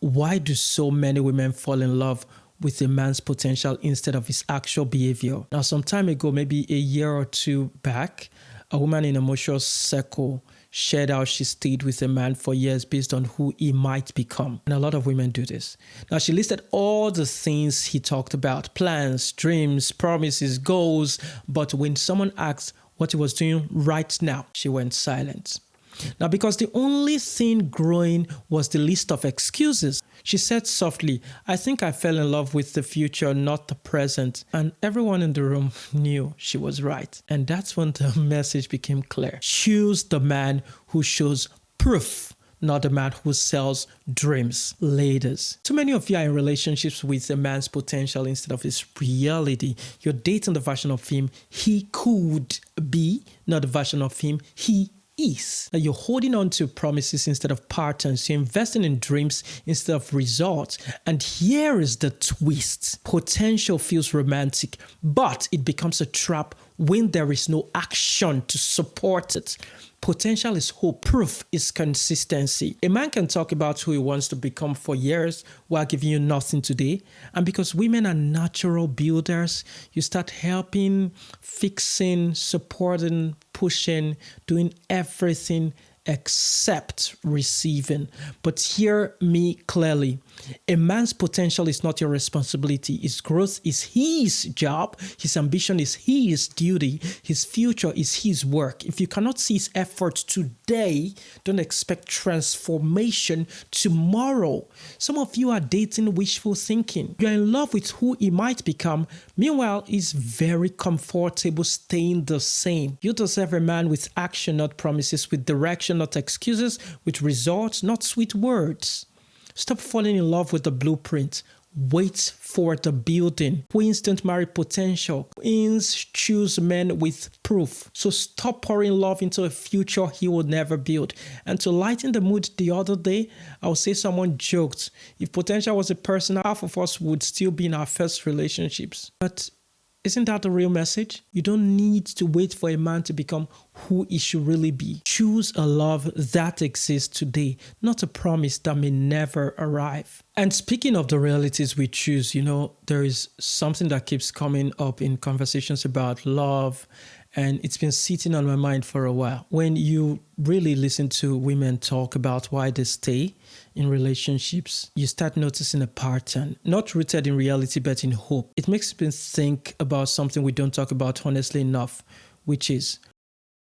why do so many women fall in love with a man's potential instead of his actual behavior? Now, some time ago, maybe a year or two back, a woman in a mutual circle shared how she stayed with a man for years based on who he might become. And a lot of women do this. Now, she listed all the things he talked about: plans, dreams, promises, goals. But when someone asked what he was doing right now, she went silent. Now, because the only thing growing was the list of excuses, she said softly, "I think I fell in love with the future, not the present." And everyone in the room knew she was right. And that's when the message became clear. Choose the man who shows proof, not the man who sells dreams. Ladies, too many of you are in relationships with a man's potential instead of his reality. You're dating the version of him he could be, not the version of him he is. Now, you're holding on to promises instead of patterns. You're investing in dreams instead of results. And here is the twist. Potential feels romantic, but it becomes a trap when there is no action to support it. Potential is hope. Proof is consistency. A man can talk about who he wants to become for years while giving you nothing today. And because women are natural builders, you start helping, fixing, supporting, pushing, doing everything except receiving. But hear me clearly. A man's potential is not your responsibility. His growth is his job. His ambition is his duty. His future is his work. If you cannot see his effort today, don't expect transformation tomorrow. Some of you are dating wishful thinking. You're in love with who he might become. Meanwhile, he's very comfortable staying the same. You deserve a man with action, not promises, with direction, not excuses, with results, not sweet words. Stop falling in love with the blueprint. Wait for the building. Queens don't marry potential. Queens choose men with proof. So stop pouring love into a future he will never build. And to lighten the mood the other day, I would say someone joked, if potential was a person, half of us would still be in our first relationships. But isn't that the real message? You don't need to wait for a man to become who he should really be. Choose a love that exists today, not a promise that may never arrive. And speaking of the realities we choose, there is something that keeps coming up in conversations about love, and it's been sitting on my mind for a while. When you really listen to women talk about why they stay in relationships, you start noticing a pattern, not rooted in reality, but in hope. It makes me think about something we don't talk about honestly enough, which is